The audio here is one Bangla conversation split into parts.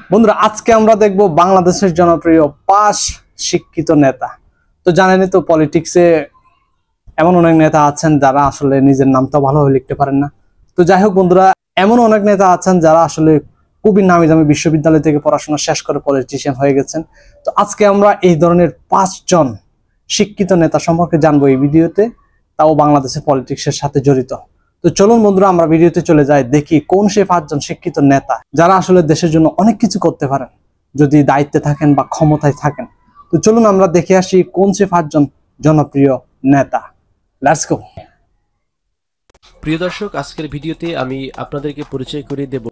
বন্ধুরা, আজকে আমরা দেখব বাংলাদেশের জনপ্রিয় 5 শিক্ষিত নেতা। তো জানেনই তো, পলিটিক্সে এমন অনেক নেতা আছেন যারা আসলে নিজের নামটা ভালোভাবে লিখতে পারেন না। তো যাই হোক বন্ধুরা, এমন অনেক নেতা আছেন যারা আসলে খুবই নামি দামি বিশ্ববিদ্যালয় থেকে পড়াশোনা শেষ করে পলিটিশিয়ান হয়ে গেছেন। তো আজকে আমরা এই ধরনের 5 জন শিক্ষিত নেতা সম্পর্কে জানবো এই ভিডিওতে, তাও বাংলাদেশের পলিটিক্সের সাথে জড়িত। তো চলুন বন্ধুরা, আমরা ভিডিওতে চলে যাই, দেখি কোন সে 5 জন শিক্ষিত নেতা যারা আসলে দেশের জন্য অনেক কিছু করতে পারেন যদি দায়িত্বে থাকেন বা ক্ষমতায় থাকেন। তো চলুন আমরা দেখে আসি কোন সে 5 জন জনপ্রিয় নেতা। Let's go. প্রিয় দর্শক, আজকের ভিডিওতে আমি আপনাদেরকে পরিচয় করিয়ে দেব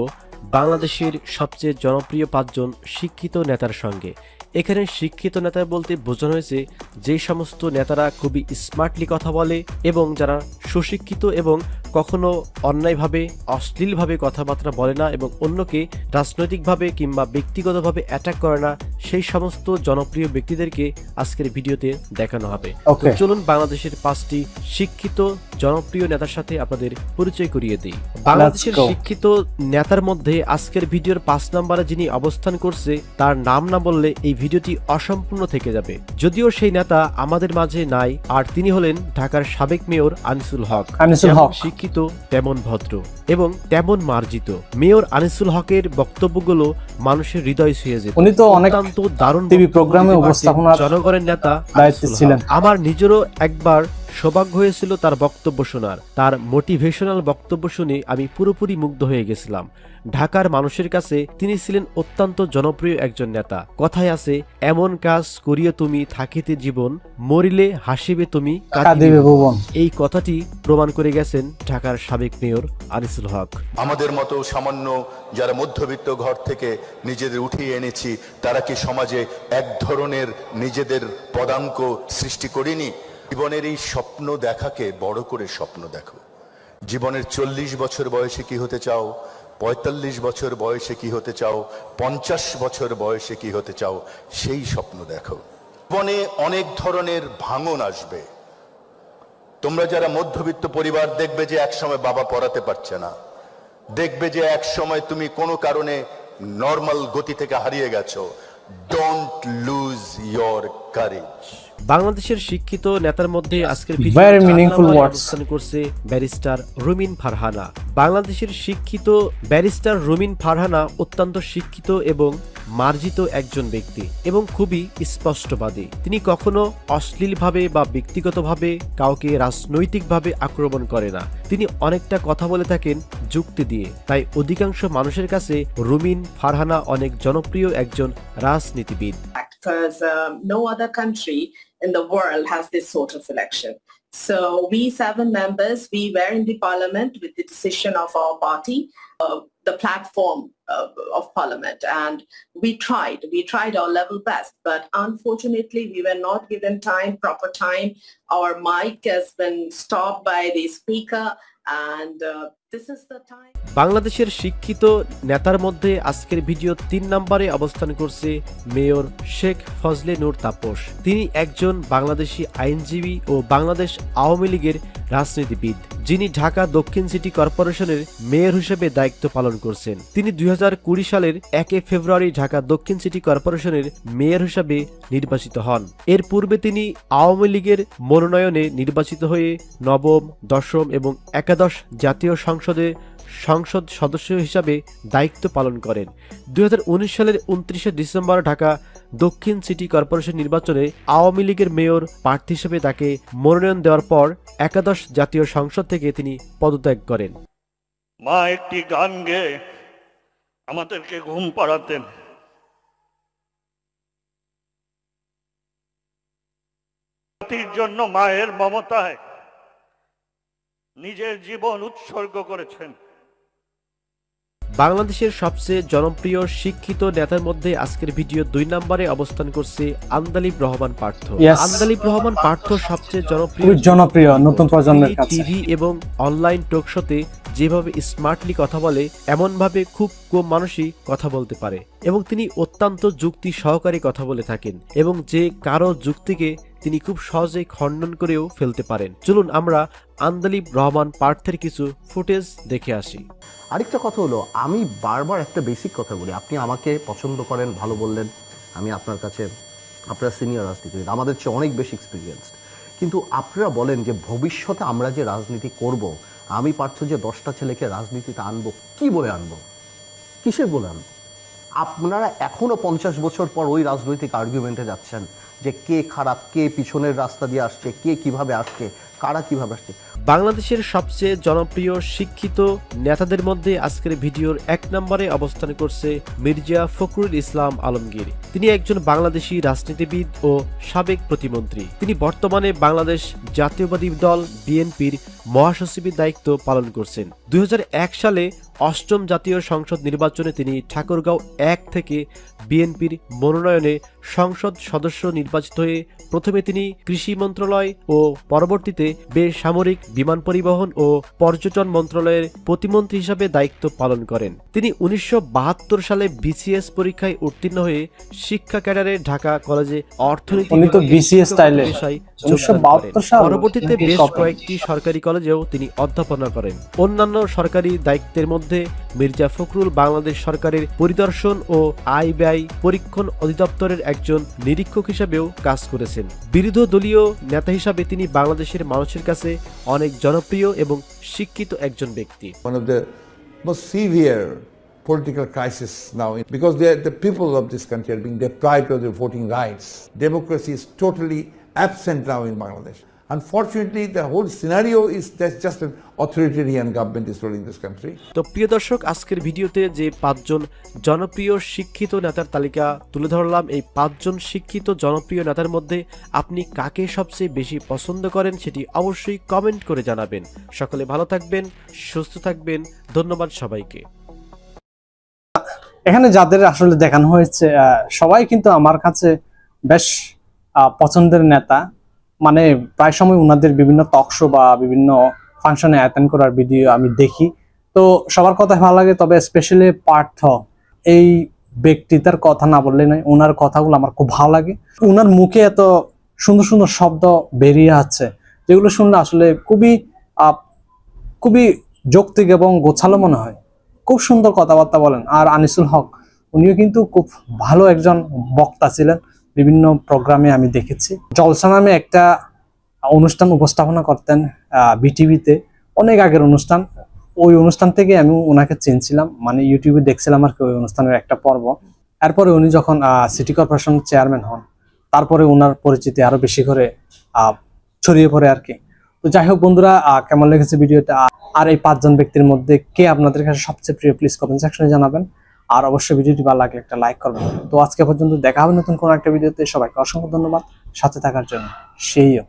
বাংলাদেশের সবচেয়ে জনপ্রিয় 5 জন শিক্ষিত নেতার সঙ্গে। এখানে শিক্ষিত নেতা বলতে বোঝানো হয়েছে যে সমস্ত নেতারা খুবই স্মার্টলি কথা বলে এবং যারা সুশিক্ষিত এবং কখনো অন্যায়ভাবে অশ্লীলভাবে কথাবার্তা বলে না এবং অন্যকে রাজনৈতিকভাবে কিংবা ব্যক্তিগতভাবে অ্যাটাক করে না, সেই সমস্ত জনপ্রিয় ব্যক্তিদেরকে আজকের ভিডিওতে দেখানো হবে। চলুন বাংলাদেশের 5টি শিক্ষিত জনপ্রিয় নেতার সাথে আপনাদের পরিচয় করিয়ে দিই। বাংলাদেশের শিক্ষিত নেতার মধ্যে আজকের ভিডিওর 5 নম্বরে যিনি অবস্থান করছে তার নাম না বললে এই ভিডিওটি অসম্পূর্ণ থেকে যাবে। যদিও সেই নেতা আমাদের মাঝে নাই, আর তিনি হলেন ঢাকার সাবেক মেয়র আনিসুল হক। শিক্ষিত তেমন ভদ্র এবং তেমন মার্জিত মেয়র আনিসুল হকের বক্তব্যগুলো মানুষের হৃদয় ছুঁয়ে যেত। উনি তো অত্যন্ত দারুণ টিভি প্রোগ্রামে উপস্থাপনার জনগণের নেতা দায়িত্বে ছিলেন। আমার নিজেরও একবার সৌভাগ্য হয়েছিল তার বক্তব্য শোনার। তার মোটিভেশনাল বক্তব্য শুনে আমি পুরোপুরি মুগ্ধ হয়ে গেছিলাম। ঢাকার মানুষের কাছে তিনি ছিলেন অত্যন্ত জনপ্রিয় একজন নেতা। কথায় আছে, এমন কাজ করিও তুমি থাকিতে জীবন, মরিলে হাসিবে তুমি কাঁদিবে ভুবন। এই কথাটি প্রমাণ করে গেছেন ঢাকার সাবেক মেয়র আনিসুল হক। আমাদের মতো সামান্য যারা মধ্যবিত্ত ঘর থেকে নিজেদের উঠিয়ে এনেছি, তারা কি সমাজে এক ধরনের নিজেদের পদাঙ্ক সৃষ্টি করিনি? জীবনের এই স্বপ্ন দেখাকে বড় করে স্বপ্ন দেখো। জীবনের 40 বছর বয়সে কি হতে চাও, 45 বছর বয়সে কি হতে চাও, 50 বছর বয়সে কি হতে চাও, সেই স্বপ্ন দেখো। জীবনে অনেক ধরনের ভাঙন আসবে। তোমরা যারা মধ্যবিত্ত পরিবার, দেখবে যে একসময় বাবা পড়াতে পারছে না, দেখবে যে একসময় তুমি কোনো কারণে নর্মাল গতি থেকে হারিয়ে গেছো। Don't lose your courage. বাংলাদেশের শিক্ষিত নেতার মধ্যে আজকের অবস্থান করছে ব্যারিস্টার রুমিন ফারহানা। বাংলাদেশের শিক্ষিত ব্যারিস্টার রুমিন ফারহানা অত্যন্ত শিক্ষিত এবং মার্জিত একজন ব্যক্তি এবং খুবই স্পষ্টবাদী। তিনি কখনো অশ্লীলভাবে বা ব্যক্তিগতভাবে কাউকে রাজনৈতিকভাবে আক্রমণ করে না। তিনি অনেকটা কথা বলে থাকেন যুক্তি দিয়ে। তাই অধিকাংশ মানুষের কাছে রুমিন ফারহানা অনেক জনপ্রিয় একজন রাজনীতিবিদ। Because no other country in the world has this sort of election. So we 7 members, we were in the parliament with the decision of our party, the platform of parliament, and we tried our level best, but unfortunately we were not given proper time. Our mic has been stopped by the speaker, and this is the time. বাংলাদেশের শিক্ষিত নেতার মধ্যে আজকের ভিডিও 3 নম্বরে অবস্থান করছে মেয়র শেখ ফজলে নূর তাপস। তিনি একজন বাংলাদেশি আইনজীবী ও বাংলাদেশ আওয়ামী লীগের রাজনীতিবিদ, যিনি ঢাকা দক্ষিণ সিটি কর্পোরেশনের মেয়র হিসেবে দায়িত্ব পালন করছেন। তিনি 2020 সালের 1 ফেব্রুয়ারি ঢাকা দক্ষিণ সিটি কর্পোরেশনের মেয়র হিসেবে নির্বাচিত হন। এর পূর্বে তিনি আওয়ামী লীগের মনোনয়নে নির্বাচিত হয়ে নবম, দশম এবং একাদশ জাতীয় সংসদে সংসদ সদস্য হিসাবে দায়িত্ব পালন করেন। 2019 সালের 29 ডিসেম্বর ঢাকা দক্ষিণ সিটি কর্পোরেশন নির্বাচনে আওয়ামী লীগের মেয়র প্রার্থী হিসেবে তাকে মনোনয়ন দেওয়ার পর একাদশ জাতীয় সংসদ থেকে তিনি পদত্যাগ করেন। মা একটি গান গেয়ে আমাদেরকে ঘুম পাড়াতেন। জাতির জন্য মায়ের মমতায় নিজের জীবন উৎসর্গ করেছেন। বাংলাদেশের সবচেয়ে জনপ্রিয় শিক্ষিত নেতার মধ্যে আজকের ভিডিও 2 নম্বরে অবস্থান করছে আন্দালিব রহমান পার্থ। আন্দালিব রহমান পার্থ সবচেয়ে জনপ্রিয় নতুন প্রজন্মের কাছে। টিভি এবং অনলাইন টক শোতে যেভাবে স্মার্টলি কথা বলে, এমন ভাবে খুব কম মানুষই কথা বলতে পারে এবং তিনি অত্যন্ত যুক্তি সহকারে কথা বলে থাকেন এবং যে কারো যুক্তিকে তিনি খুব সহজেই খণ্ডন করেও ফেলতে পারেন। চলুন আমরা আন্দালিব রহমান পার্থের কিছু ফুটেজ দেখে আসি। আরেকটা কথা হলো, আমি বারবার একটা বেসিক কথা বলি, আপনি আমাকে পছন্দ করেন, ভালো বললেন, আমি আপনার কাছে, আপনারা সিনিয়র রাজনীতিবিদ, আমাদের চেয়ে অনেক বেশি এক্সপিরিয়েন্সড, কিন্তু আপনারা বলেন যে ভবিষ্যতে আমরা যে রাজনীতি করব, আমি পার্থ যে 10টা ছেলেকে রাজনীতিতে আনবো, কি বলে আনবো, কিসে বলে আনবো? আপনারা এখনও 50 বছর পর ওই রাজনৈতিক আর্গুমেন্টে যাচ্ছেন যে কে খারাপ, কে পিছনের রাস্তা দিয়ে আসছে, কে কিভাবে আসছে, কারা কিভাবে আসছে। বাংলাদেশের সবচেয়ে জনপ্রিয় শিক্ষিত নেতাদের মধ্যে আজকের ভিডিওর 1 নম্বরে অবস্থান করছে মির্জা ফখরুল ইসলাম আলমগীর। তিনি একজন বাংলাদেশি রাজনীতিবিদ ও সাবেক প্রতিমন্ত্রী। তিনি বর্তমানে বাংলাদেশ জাতীয়বাদী দল বিএনপির মহাসচিবের দায়িত্ব পালন করছেন। 2001 সালে 8ম জাতীয় সংসদ নির্বাচনে তিনি ঠাকুরগাঁও 1 থেকে বিএনপির মনোনয়নে সংসদ সদস্য নির্বাচিত হয়ে প্রথমে তিনি কৃষি মন্ত্রণালয় ও পরবর্তীতে বেসামরিক বিমান পরিবহন ও পর্যটন মন্ত্রণালয়ের প্রতিমন্ত্রী হিসাবে দায়িত্ব পালন করেন। তিনি 1972 সালে বিসিএস পরীক্ষায় উত্তীর্ণ হয়ে শিক্ষা ক্যাডারে ঢাকা কলেজে অর্থনীতি পরবর্তীতে বেশ কয়েকটি সরকারি কলেজেও তিনি অধ্যাপনা করেন। অন্যান্য সরকারি দায়িত্বের মধ্যে মির্জা ফখরুল বাংলাদেশ সরকারের পরিদর্শন ও আয় ব্যয় পরীক্ষণ অধিদপ্তরের একজন নিরীক্ষক হিসাবেও কাজ করেছেন। বিরোধী দলীয় নেতা হিসাবে তিনি বাংলাদেশের মানুষের কাছে অনেক জনপ্রিয় এবং শিক্ষিত একজন ব্যক্তি। One of the most severe political crisis now, because the people of this country are being deprived of their voting rights. Democracy is totally absent now in Bangladesh. Unfortunately, the whole scenario is that's just an authoritarian government is ruling this country. তো প্রিয় দর্শক, আজকের ভিডিওতে যে 5 জন জনপ্রিয় শিক্ষিত নেতার তালিকা তুলে ধরলাম, এই 5 জন শিক্ষিত জনপ্রিয় নেতার মধ্যে আপনি কাকে সবচেয়ে বেশি পছন্দ করেন সেটি অবশ্যই কমেন্ট করে জানাবেন। সকলে ভালো থাকবেন, সুস্থ থাকবেন, ধন্যবাদ সবাইকে। এখানে যাদের আসলে দেখানো হয়েছে সবাই কিন্তু আমার কাছে বেশ পছন্দের নেতা, মানে প্রায় সময় ওনাদের বিভিন্ন টক শো বা বিভিন্ন ফাংশনে অ্যাটেন্ড করার ভিডিও আমি দেখি, তো সবার কথা ভালো লাগে। তবে স্পেশালি পার্থ এই ব্যক্তিটার কথা না বললে নয়, ওনার কথাগুলো আমার খুব ভালো লাগে। ওনার মুখে এত সুন্দর সুন্দর শব্দ বেরিয়ে আছে যেগুলো শুনলে আসলে খুবই যৌক্তিক এবং গোছালো মনে হয়। খুব সুন্দর কথাবার্তা বলেন। আর আনিসুল হক উনিও কিন্তু খুব ভালো একজন বক্তা ছিলেন, বিভিন্ন প্রোগ্রামে আমি দেখেছি। জলসা নামে একটা অনুষ্ঠান উপস্থাপনা করতেন বিটিভিতে, অনেক আগের অনুষ্ঠান। ওই অনুষ্ঠান থেকে আমি ওনাকে চিনছিলাম, মানে ইউটিউবে দেখছিলাম আর কি ওই অনুষ্ঠানের একটা পর্ব। এরপরে উনি যখন সিটি কর্পোরেশন চেয়ারম্যান হন, তারপরে ওনার পরিচিতি আরো বেশি করে ছড়িয়ে পড়ে আর কি। তো যাই হোক বন্ধুরা, কেমন লেগেছে ভিডিওটা, আর এই 5 জন ব্যক্তির মধ্যে কে আপনাদের কাছে সবচেয়ে প্রিয়, প্লিজ কমেন্ট সেকশনে জানাবেন। আর অবশ্যই ভিডিওটি ভালো লাগলে একটা লাইক করবেন। তো আজকে পর্যন্ত দেখা হবে নতুন কোনো একটা ভিডিওতে। সবাইকে অসংখ্য ধন্যবাদ সাথে থাকার জন্য। সেইও